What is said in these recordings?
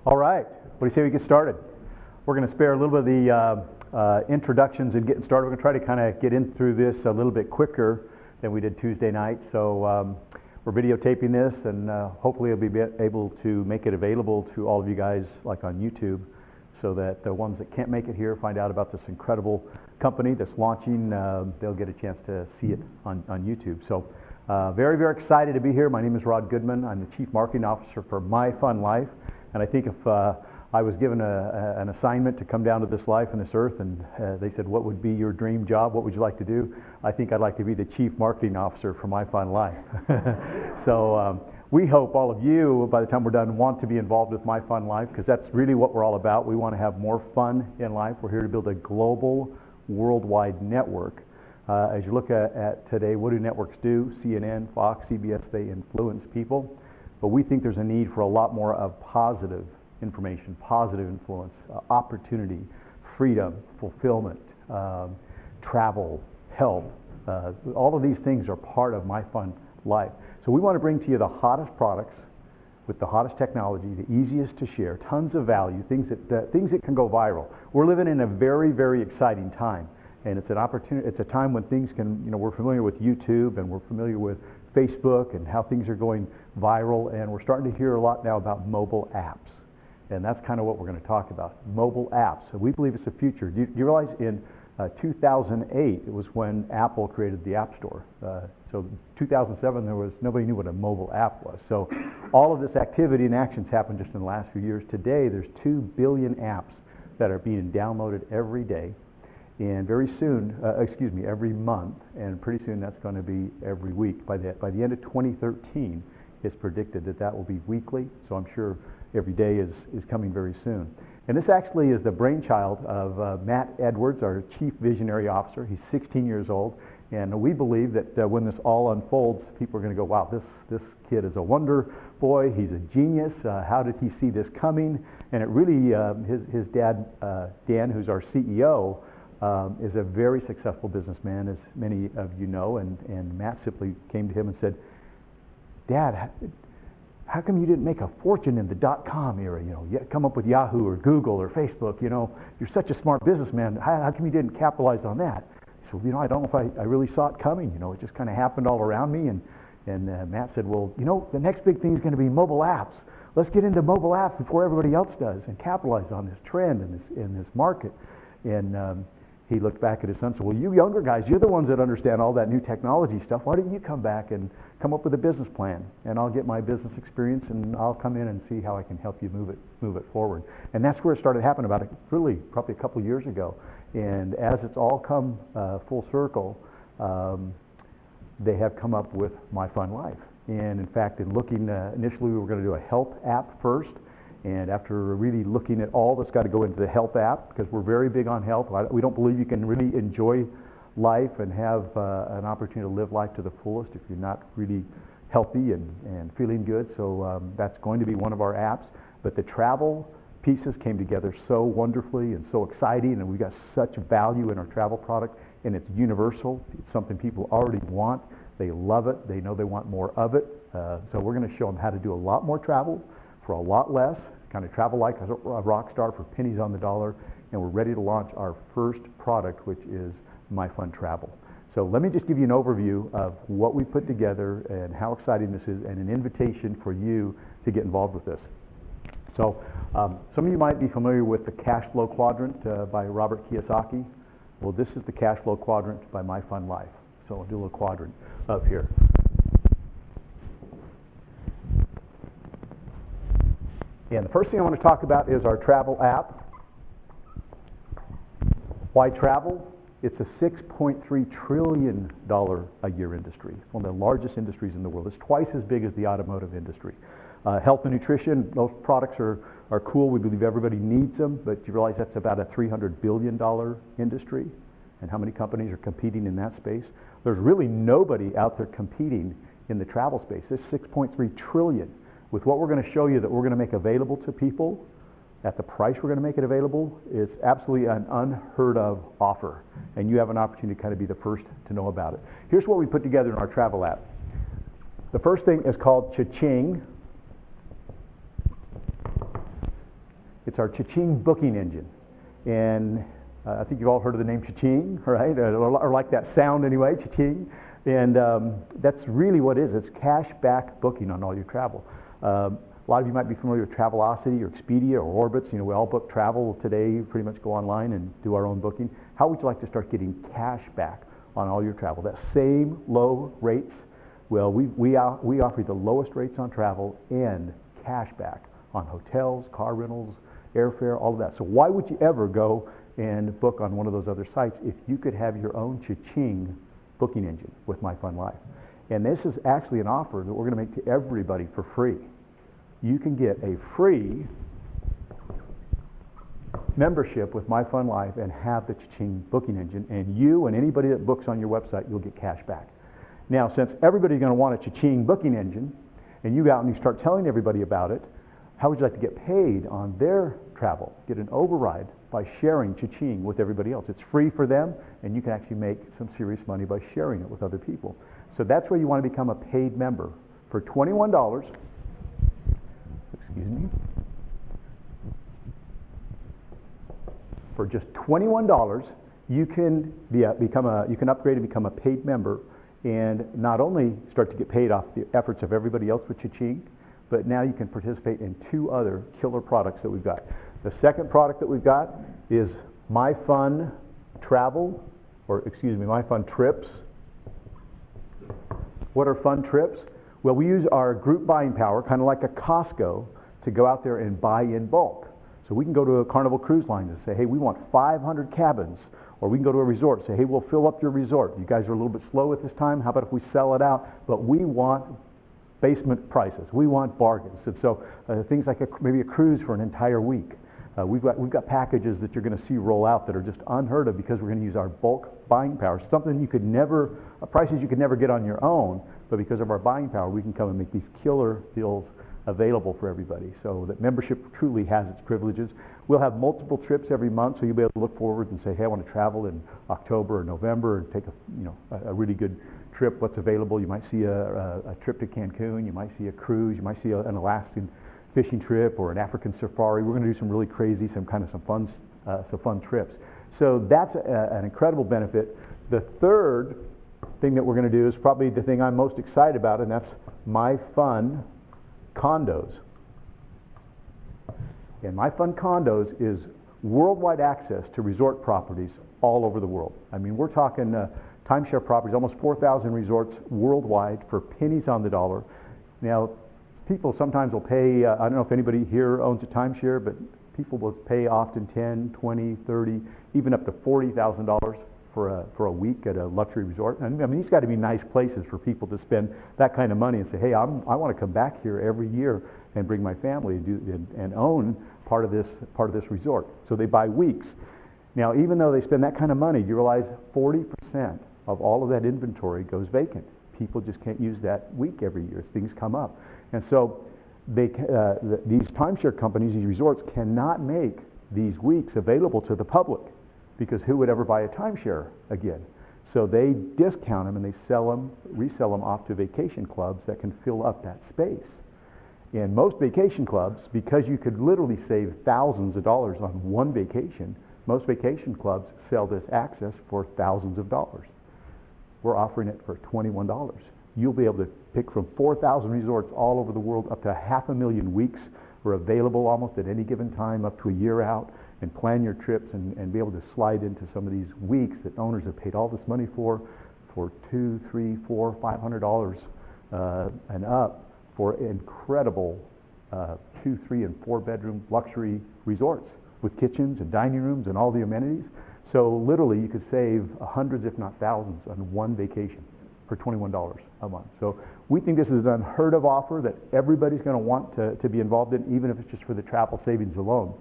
All right, what do you say we get started? We're going to spare a little bit of the introductions and getting started. We're going to try to kind of get in through this a little bit quicker than we did Tuesday night. So we're videotaping this, and hopefully we'll be able to make it available to all of you guys like on YouTube, so that the ones that can't make it here find out about this incredible company that's launching. They'll get a chance to see it on YouTube. So very, very excited to be here. My name is Rod Goodman. I'm the Chief Marketing Officer for My Fun Life. And I think if I was given an assignment to come down to this life and this earth, and they said, what would be your dream job? What would you like to do? I think I'd like to be the Chief Marketing Officer for My Fun Life. So we hope all of you, by the time we're done, want to be involved with My Fun Life, because that's really what we're all about. We want to have more fun in life. We're here to build a global, worldwide network. As you look at today, what do networks do? CNN, Fox, CBS, they influence people. But we think there's a need for a lot more of positive information, positive influence, opportunity, freedom, fulfillment, travel, health. All of these things are part of My Fun Life. So we want to bring to you the hottest products with the hottest technology, the easiest to share, tons of value, things that can go viral. We're living in a very, very exciting time. And it's an opportunity. It's a time when things can, we're familiar with YouTube and we're familiar with Facebook and how things are going viral, and we're starting to hear a lot now about mobile apps. And that's kind of what we're going to talk about, mobile apps. So we believe it's the future. Do you realize in 2008, it was when Apple created the App Store. So 2007, nobody knew what a mobile app was. So all of this activity and actions happened just in the last few years. Today, there's 2 billion apps that are being downloaded every day. And very soon, every month, and pretty soon that's going to be every week. By the end of 2013, it's predicted that will be weekly, so I'm sure every day is coming very soon. And this actually is the brainchild of Matt Edwards, our Chief Visionary Officer. He's 16 years old, and we believe that when this all unfolds, people are going to go, wow, this kid is a wonder boy, he's a genius, how did he see this coming? And it really, his dad, Dan, who's our CEO, is a very successful businessman, as many of you know, and Matt simply came to him and said, Dad, how come you didn't make a fortune in the .com era? Come up with Yahoo or Google or Facebook. You're such a smart businessman. How come you didn't capitalize on that? He said, I don't know if I really saw it coming. It just kind of happened all around me. And Matt said, well, the next big thing is going to be mobile apps. Let's get into mobile apps before everybody else does and capitalize on this trend in this market. And he looked back at his son and said, well, you younger guys, you're the ones that understand all that new technology stuff. Why don't you come back and come up with a business plan? And I'll get my business experience and I'll come in and see how I can help you move it forward. And that's where it started happening probably a couple of years ago. And as it's all come full circle, they have come up with My Fun Life. And in fact, in looking, initially we were going to do a health app first. And after really looking at all that's got to go into the health app, because we're very big on health, we don't believe you can really enjoy life and have an opportunity to live life to the fullest if you're not really healthy and feeling good. So that's going to be one of our apps. But the travel pieces came together so wonderfully and so exciting, and we got such value in our travel product, and it's universal. It's something people already want. They love it. They know they want more of it. So we're going to show them how to do a lot more travel for a lot less, kind of travel like a rock star for pennies on the dollar, and we're ready to launch our first product, which is My Fun Travel. So let me just give you an overview of what we put together and how exciting this is, and an invitation for you to get involved with this. So some of you might be familiar with the cash flow quadrant by Robert Kiyosaki. Well, this is the cash flow quadrant by My Fun Life. So I'll do a little quadrant up here. And the first thing I want to talk about is our travel app. Why travel? It's a $6.3 trillion a year industry, one of the largest industries in the world. It's twice as big as the automotive industry. Health and nutrition, those products are cool. We believe everybody needs them, but you realize that's about a $300 billion industry, and how many companies are competing in that space? There's really nobody out there competing in the travel space. It's $6.3 trillion. With what we're going to show you that we're going to make available to people at the price we're going to make it available, it's absolutely an unheard of offer. And you have an opportunity to kind of be the first to know about it. Here's what we put together in our travel app. The first thing is called Cha-Ching. It's our Cha-Ching booking engine. And I think you've all heard of the name Cha-Ching, right? Or like that sound anyway, Cha-Ching. And that's really what it is. It's cash back booking on all your travel. A lot of you might be familiar with Travelocity or Expedia or Orbitz. You know, we all book travel today, pretty much go online and do our own booking. How would you like to start getting cash back on all your travel? That same low rates, well, we offer you the lowest rates on travel and cash back on hotels, car rentals, airfare, all of that. So why would you ever go and book on one of those other sites if you could have your own Cha-Ching booking engine with MyFunLife? And this is actually an offer that we're going to make to everybody for free. You can get a free membership with MyFunLife and have the Cha-Ching booking engine, and you and anybody that books on your website, you'll get cash back. Now, since everybody's going to want a Cha-Ching booking engine, and you go out and you start telling everybody about it, how would you like to get paid on their travel? Get an override by sharing Cha-Ching with everybody else. It's free for them, and you can actually make some serious money by sharing it with other people. So that's where you want to become a paid member. For $21, excuse me, for just $21, you can you can upgrade and become a paid member, and not only start to get paid off the efforts of everybody else with Cha-Ching, but now you can participate in two other killer products that we've got. The second product that we've got is MyFun Travel, or excuse me, MyFun Trips. What are fun trips? Well, we use our group buying power, kind of like a Costco, to go out there and buy in bulk. So we can go to a Carnival Cruise Lines and say, hey, we want 500 cabins. Or we can go to a resort and say, hey, we'll fill up your resort. You guys are a little bit slow at this time. How about if we sell it out? But we want basement prices. We want bargains. And so things like maybe a cruise for an entire week. We've got packages that you're going to see roll out that are just unheard of because we're going to use our bulk buying power. Something you could never, prices you could never get on your own, but because of our buying power, we can come and make these killer deals available for everybody. So that membership truly has its privileges. We'll have multiple trips every month, so you'll be able to look forward and say, hey, I want to travel in October or November and take a really good trip. What's available? You might see a trip to Cancun, you might see a cruise, you might see an Alaskan fishing trip or an African safari. We're going to do some really crazy, some fun trips. So that's an incredible benefit. The third thing that we're going to do is probably the thing I'm most excited about, and that's MyFun Condos. And MyFun Condos is worldwide access to resort properties all over the world. I mean, we're talking timeshare properties, almost 4,000 resorts worldwide for pennies on the dollar. Now, people sometimes will pay, I don't know if anybody here owns a timeshare, but people will pay often $10, $20, $30, even up to $40,000 for a week at a luxury resort. And I mean, these got to be nice places for people to spend that kind of money and say, hey, I want to come back here every year and bring my family and own part of this resort. So they buy weeks. Now, even though they spend that kind of money, you realize 40% of all of that inventory goes vacant. People just can't use that week every year as things come up. And so these timeshare companies, these resorts, cannot make these weeks available to the public, because who would ever buy a timeshare again? So they discount them and they resell them off to vacation clubs that can fill up that space. And most vacation clubs, because you could literally save thousands of dollars on one vacation, most vacation clubs sell this access for thousands of dollars. We're offering it for $21. You'll be able to pick from 4,000 resorts all over the world. Up to 500,000 weeks are available almost at any given time, up to a year out, and plan your trips and be able to slide into some of these weeks that owners have paid all this money for $200, $300, $400, $500 and up for incredible 2, 3, and 4 bedroom luxury resorts with kitchens and dining rooms and all the amenities. So literally you could save hundreds, if not thousands, on one vacation for $21 a month. So we think this is an unheard of offer that everybody's going to want to be involved in, even if it's just for the travel savings alone.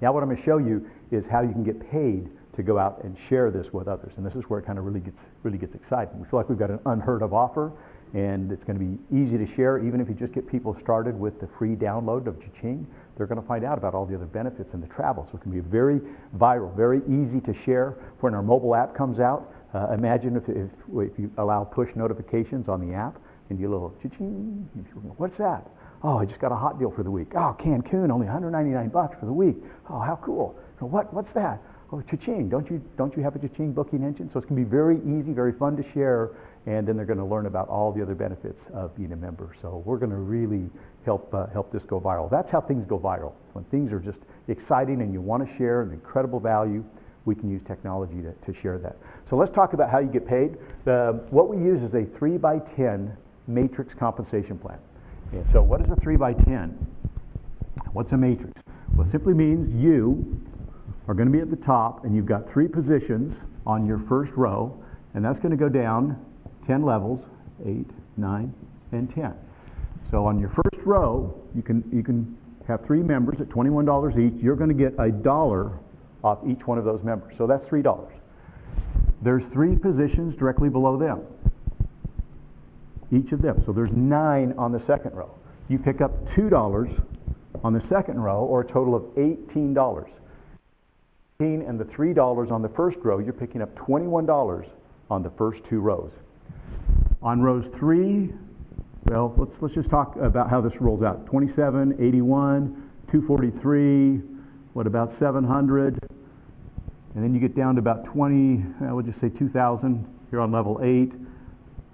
Now what I'm going to show you is how you can get paid to go out and share this with others. And this is where it kind of really gets exciting. We feel like we've got an unheard of offer, and it's going to be easy to share. Even if you just get people started with the free download of Cha-Ching, they're going to find out about all the other benefits and the travel. So it can be very viral, very easy to share. When our mobile app comes out, imagine if you allow push notifications on the app and you get a little Cha-Ching. What's that? Oh, I just got a hot deal for the week. Oh, Cancun, only $199 for the week. Oh, how cool. What's that? Oh, Cha-Ching. Don't you have a Cha-Ching booking engine? So it's going to be very easy, very fun to share, and then they're going to learn about all the other benefits of being a member. So we're going to really help this go viral. That's how things go viral. When things are just exciting and you want to share an incredible value, we can use technology to share that. So let's talk about how you get paid. What we use is a 3x10 matrix compensation plan. And so what is a 3x10? What's a matrix? Well, it simply means you are going to be at the top and you've got 3 positions on your first row, and that's going to go down 10 levels, 8, 9, and 10. So on your first row, you can have 3 members at $21 each. You're going to get $1 off each one of those members. So that's $3. There's 3 positions directly below them, each of them. So there's 9 on the second row. You pick up $2 on the second row, or a total of $18. And the $3 on the first row, you're picking up $21 on the first 2 rows. On rows 3, well, let's just talk about how this rolls out. 27, 81, 243, what about 700? And then you get down to about 20, I would just say 2,000 here on level 8.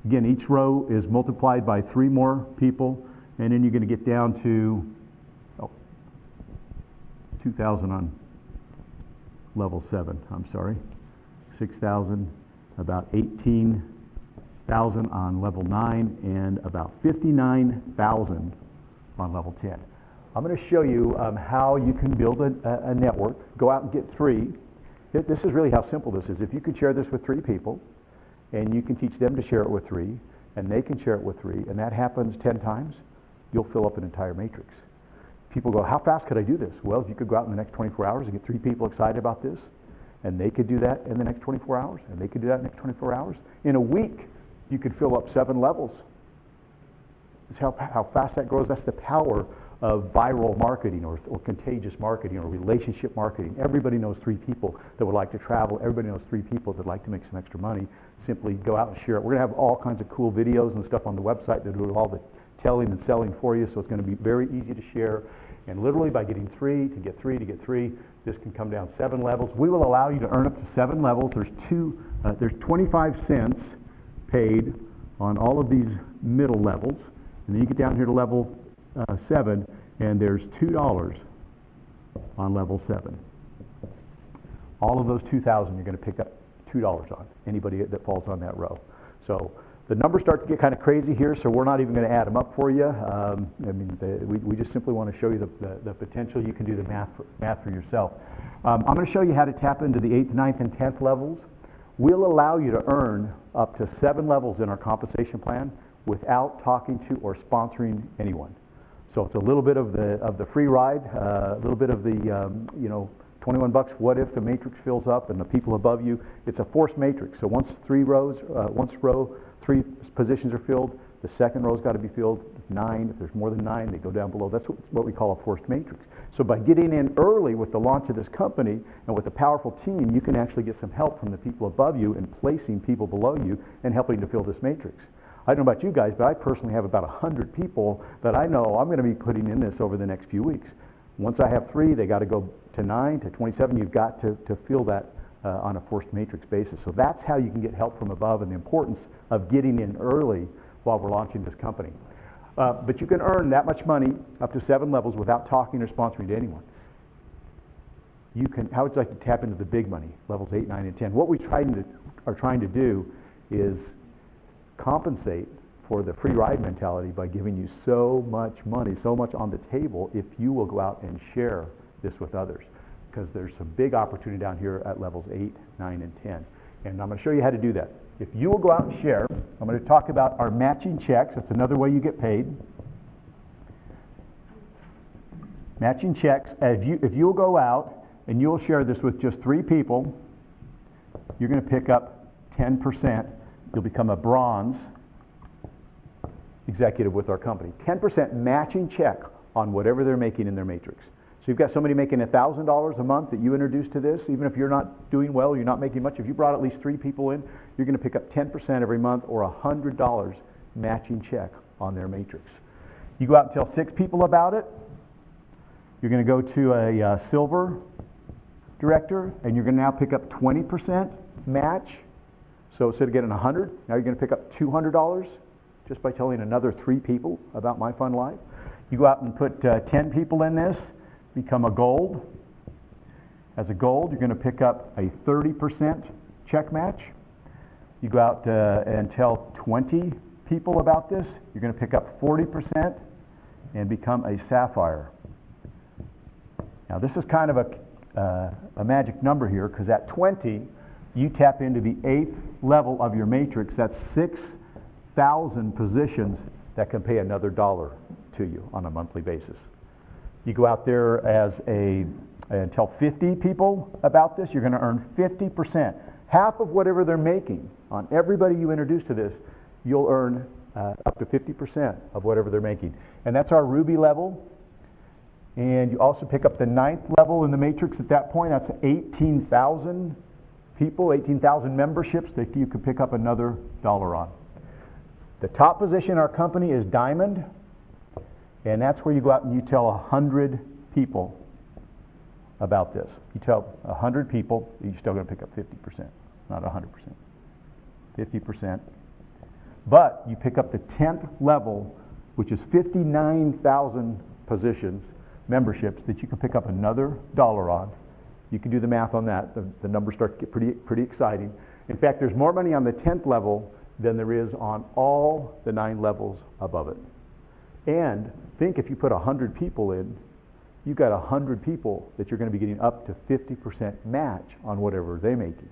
Again, each row is multiplied by 3 more people, and then you're going to get down to 2,000 on level 7, I'm sorry. 6,000, about 18,000 on level 9, and about 59,000 on level 10. I'm going to show you how you can build a network. Go out and get 3. This is really how simple this is. If you could share this with 3 people, and you can teach them to share it with 3, and they can share it with 3, and that happens 10 times, you'll fill up an entire matrix. People go, how fast could I do this? Well, if you could go out in the next 24 hours and get 3 people excited about this, and they could do that in the next 24 hours, and they could do that in the next 24 hours. In a week, you could fill up 7 levels. That's how fast that grows. That's the power of viral marketing or contagious marketing or relationship marketing. Everybody knows 3 people that would like to travel. Everybody knows 3 people that would like to make some extra money. Simply go out and share it. We're going to have all kinds of cool videos and stuff on the website that do all the telling and selling for you, so it's going to be very easy to share. And literally by getting 3 to get 3 to get 3, this can come down 7 levels. We will allow you to earn up to 7 levels. There's 25 cents paid on all of these middle levels. And then you get down here to level 7, and there's $2 on level 7. All of those 2,000 you're going to pick up $2 on, anybody that falls on that row. So the numbers start to get kind of crazy here, so we're not even going to add them up for you. We just simply want to show you the potential. You can do the math for yourself. I'm going to show you how to tap into the 8th, 9th, and 10th levels. We'll allow you to earn up to 7 levels in our compensation plan without talking to or sponsoring anyone. So it's a little bit of the free ride, a little bit of the 21 bucks. What if the matrix fills up and the people above you? It's a forced matrix. So once row 3 positions are filled, the second row's got to be filled. 9, if there's more than 9, they go down below. That's what we call a forced matrix. So by getting in early with the launch of this company and with a powerful team, you can actually get some help from the people above you in placing people below you and helping to fill this matrix. I don't know about you guys, but I personally have about 100 people that I know I'm going to be putting in this over the next few weeks. Once I have 3, they got to go to 9, to 27. You've got to fill that on a forced matrix basis. So that's how you can get help from above and the importance of getting in early while we're launching this company. But you can earn that much money up to 7 levels without talking or sponsoring to anyone. How would you like to tap into the big money, levels 8, 9, and 10? What we are trying to do is compensate for the free ride mentality by giving you so much money, so much on the table if you will go out and share this with others. Because there's some big opportunity down here at levels 8, 9, and 10. And I'm going to show you how to do that. If you will go out and share, I'm going to talk about our matching checks. That's another way you get paid. Matching checks. If you will go out and you'll share this with just 3 people, you're going to pick up 10%. You'll become a bronze executive with our company. 10% matching check on whatever they're making in their matrix. So you've got somebody making $1,000 a month that you introduced to this, even if you're not doing well, you're not making much. If you brought at least 3 people in, you're going to pick up 10% every month or $100 matching check on their matrix. You go out and tell 6 people about it. You're going to go to a silver director, and you're going to now pick up 20% match. So instead of getting $100, now you're going to pick up $200 just by telling another 3 people about My Fun Life. You go out and put 10 people in this, become a gold. As a gold, you're going to pick up a 30% check match. You go out and tell 20 people about this, you're going to pick up 40% and become a sapphire. Now this is kind of a magic number here, because at 20, you tap into the 8th level of your matrix. That's 6,000 positions that can pay another $1 to you on a monthly basis. You go out there and tell 50 people about this, you're going to earn 50%. Half of whatever they're making on everybody you introduce to this, you'll earn up to 50% of whatever they're making. And that's our Ruby level. And you also pick up the 9th level in the matrix at that point. That's 18,000 people, 18,000 memberships that you could pick up another $1 on. The top position in our company is Diamond. And that's where you go out and you tell 100 people about this. You tell 100 people, you're still going to pick up 50%, not 100%. 50%. But you pick up the 10th level, which is 59,000 positions, memberships, that you can pick up another $1 on. You can do the math on that. The numbers start to get pretty exciting. In fact, there's more money on the 10th level than there is on all the 9 levels above it. And think, if you put 100 people in, you've got 100 people that you're going to be getting up to 50% match on whatever they're making.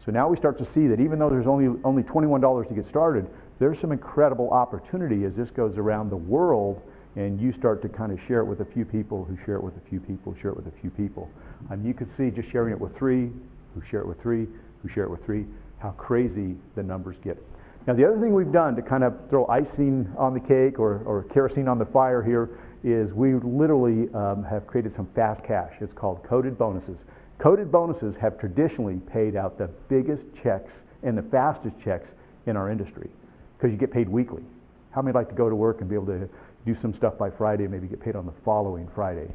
So now we start to see that even though there's only $21 to get started, there's some incredible opportunity as this goes around the world, and you start to kind of share it with a few people, who share it with a few people, share it with a few people. And you can see, just sharing it with 3, who share it with 3, who share it with 3, how crazy the numbers get. Now the other thing we've done to kind of throw icing on the cake or kerosene on the fire here is we literally have created some fast cash. It's called coded bonuses. Coded bonuses have traditionally paid out the biggest checks and the fastest checks in our industry, because you get paid weekly. How many like to go to work and be able to do some stuff by Friday and maybe get paid on the following Friday?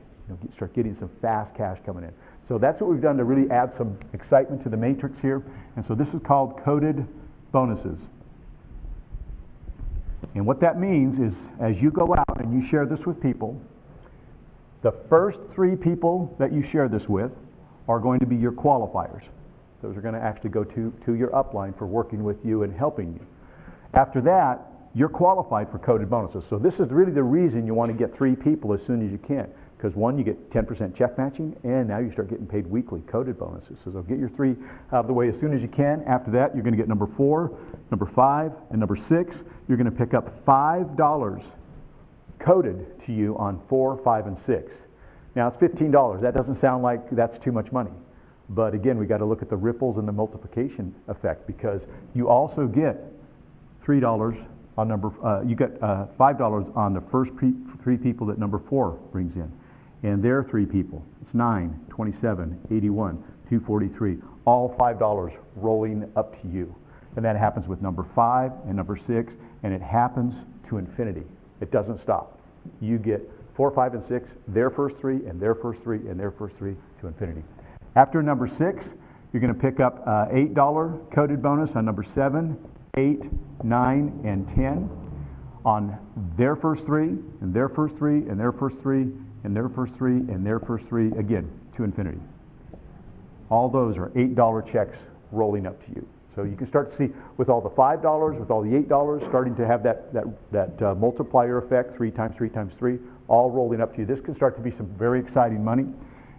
Start getting some fast cash coming in. So that's what we've done to really add some excitement to the matrix here. And so this is called coded bonuses. And what that means is, as you go out and you share this with people, the first 3 people that you share this with are going to be your qualifiers. Those are going to actually go to your upline for working with you and helping you. After that, you're qualified for coded bonuses. So this is really the reason you want to get 3 people as soon as you can. Because 1, you get 10% check matching, and now you start getting paid weekly coded bonuses. So get your 3 out of the way as soon as you can. After that, you're going to get number 4, number 5, and number 6. You're going to pick up $5 coded to you on 4, 5, and 6. Now it's $15. That doesn't sound like that's too much money. But again, we got to look at the ripples and the multiplication effect, because you also get $3 on you get $5 on the first 3 people that number 4 brings in. And their 3 people, it's 9, 27, 81, 243, all $5 rolling up to you. And that happens with number 5 and number 6, and it happens to infinity. It doesn't stop. You get 4, 5, and 6, their first 3, and their first 3, and their first 3 to infinity. After number 6, you're going to pick up $8 coded bonus on number 7, 8, 9, and 10 on their first 3, and their first 3, and their first 3, and their first 3, and their first 3, again, to infinity. All those are $8 checks rolling up to you. So you can start to see, with all the $5, with all the $8, starting to have that multiplier effect, 3 times 3 times 3, all rolling up to you. This can start to be some very exciting money.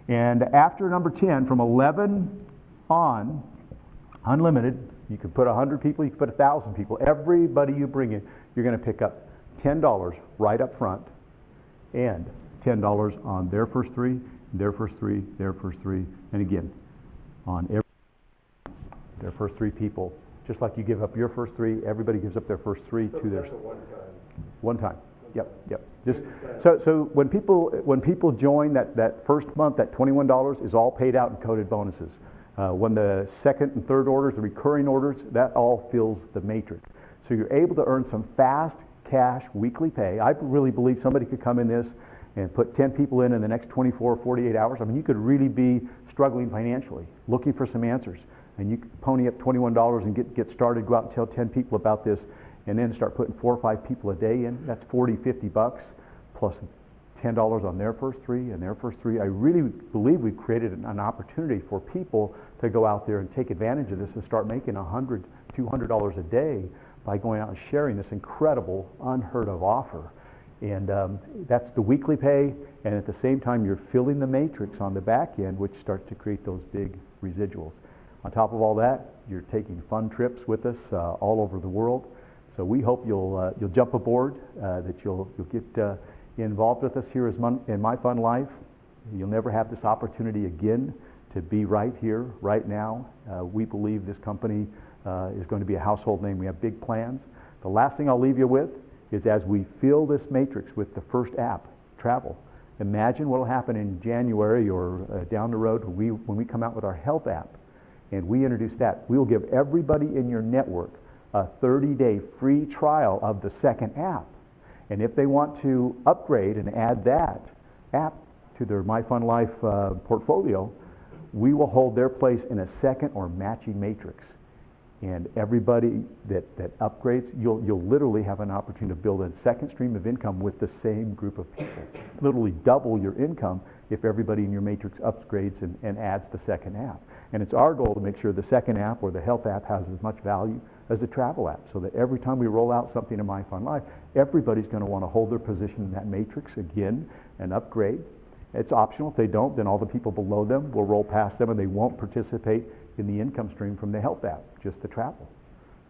And after number 10, from 11 on, unlimited, you can put 100 people, you can put 1,000 people. Everybody you bring in, you're going to pick up $10 right up front, and $10 on their first 3, their first 3, their first 3, and again, on their first 3 people. Just like you give up your first 3, everybody gives up their first 3 to their one time. Yep. Just so when people join, that first month, that $21 is all paid out in coded bonuses. When the second and third orders, the recurring orders, that all fills the matrix. So you're able to earn some fast cash weekly pay. I really believe somebody could come in this and put 10 people in the next 24 or 48 hours. I mean, you could really be struggling financially, looking for some answers. And you could pony up $21 and get started, go out and tell 10 people about this, and then start putting 4 or 5 people a day in. That's 40, 50 bucks plus $10 on their first 3 and their first 3. I really believe we've created an opportunity for people to go out there and take advantage of this and start making $100, $200 a day by going out and sharing this incredible, unheard of offer. And that's the weekly pay, and at the same time you're filling the matrix on the back end, which starts to create those big residuals. On top of all that, you're taking fun trips with us all over the world. So we hope you'll jump aboard, that you'll get involved with us here in My Fun Life. You'll never have this opportunity again to be right here, right now. We believe this company is going to be a household name. We have big plans. The last thing I'll leave you with is, as we fill this matrix with the first app, travel, imagine what will happen in January or down the road when we come out with our health app and we introduce that. We will give everybody in your network a 30-day free trial of the second app. And if they want to upgrade and add that app to their My Fun Life portfolio, we will hold their place in a second or matching matrix. And everybody that upgrades, you'll literally have an opportunity to build a second stream of income with the same group of people. Literally double your income if everybody in your matrix upgrades and adds the second app. And it's our goal to make sure the second app or the health app has as much value as the travel app, so that every time we roll out something in My Fun Life, everybody's going to want to hold their position in that matrix again and upgrade. It's optional. If they don't, then all the people below them will roll past them and they won't participate in the income stream from the health app, just the travel.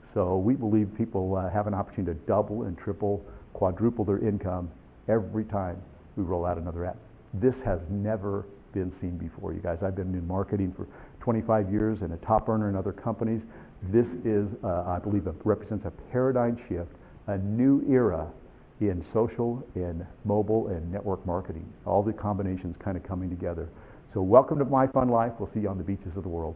So we believe people have an opportunity to double and triple, quadruple their income every time we roll out another app. This has never been seen before, you guys. I've been in marketing for 25 years and a top earner in other companies. This is, I believe, represents a paradigm shift, a new era in social and mobile and network marketing. All the combinations kind of coming together. So welcome to My Fun Life. We'll see you on the beaches of the world.